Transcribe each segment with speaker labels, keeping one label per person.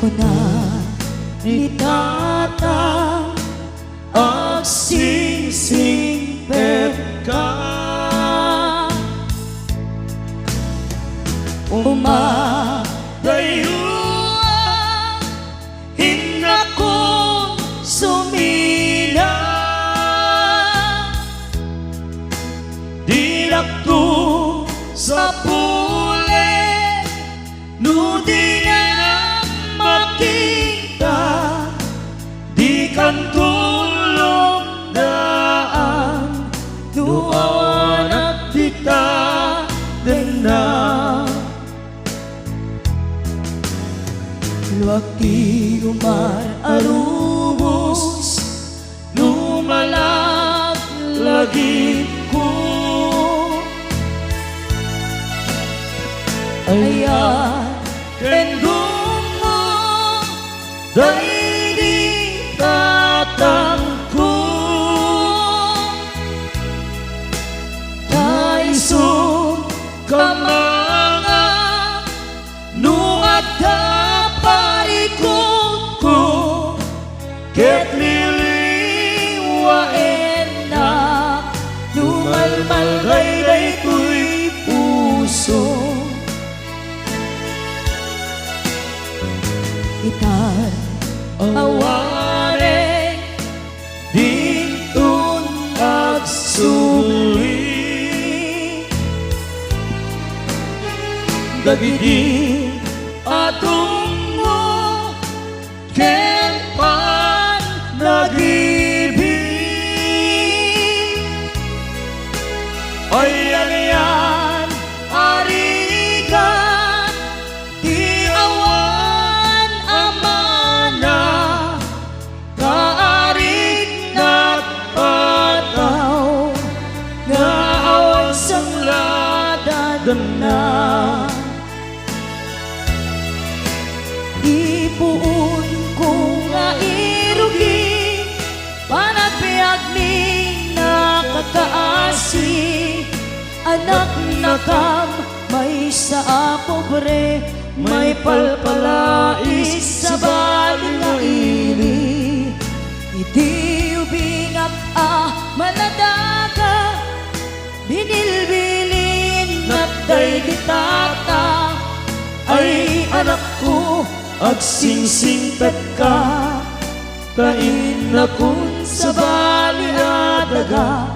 Speaker 1: ko na nitatang agsingsingpet ka. Umadayuan, hinga kong sumila, dilakto sa pulit, nudi na makita, di kan tulong daan, doon at dita denang. Luwaki umar arubos, lumalak lagi ko. Ayan, kendong mo, dahil di tatangko. Taisong kamanga, nuat kaparikot ko, ket liliwain na, lumalmal gayday ko'y puso. Itan awarin, dintun agsuli, dagiti atong mo, ken pan nag-ibig. Ayan yan, arigan, di awan amana, kaarig nagpataw, nga awan sangladadan na. Ipuun ko nga irugi, panagbiag mi nakakaasi, anak nakam may sa pobre, may palpalais sa baling nga ili. Iti ubingak manadaga, binilbilin natay ditata, ay anak ko agsingsingpet ka, kain na kun sa bali adaga.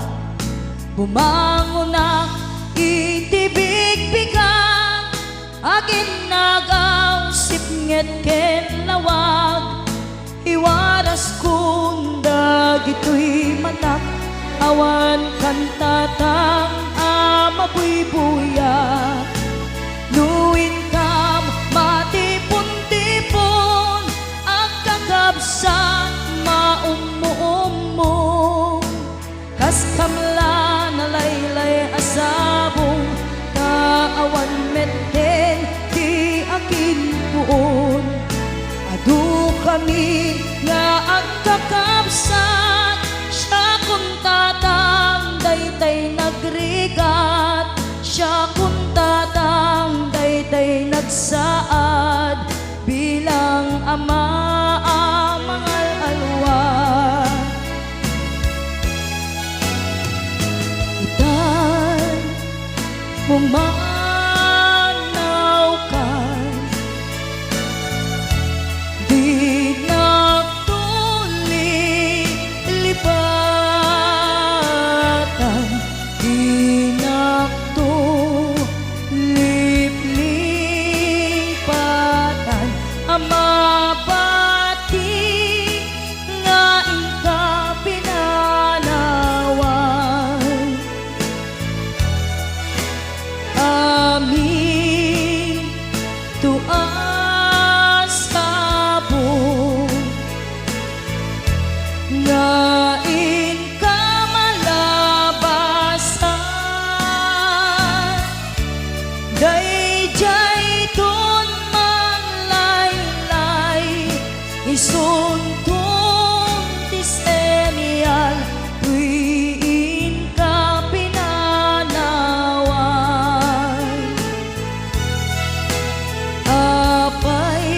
Speaker 1: Bumangon na itibig bigang, agin nagaw sipnget ken lawag, iwaras kung dagito'y manak, awan kantatang amabuybuya. Nuin kam matipon-tipon, ang kakabsat maumumo, kas kamla na laylay asabong, kaawan meten di akin puon. Adu kami nga ang kakabsat, siya kung tatang daytay nagrigat, siya kung tatang daytay nagsaad, bilang ama mangal alwa. Itan pumanaw ka, di nagtuli lipatan, di nagtulip-lipatan, amabati nga ingka pinanawan. Amin tuas kabong, nga ingka malabasan, dayjay ton manlaylay, isuntong tisenial, tuwiin ka pinanawan. Apay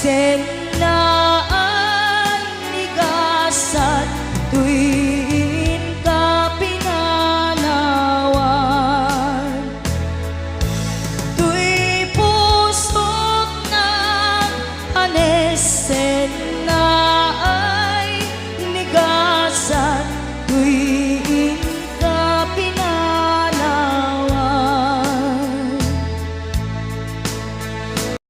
Speaker 1: Send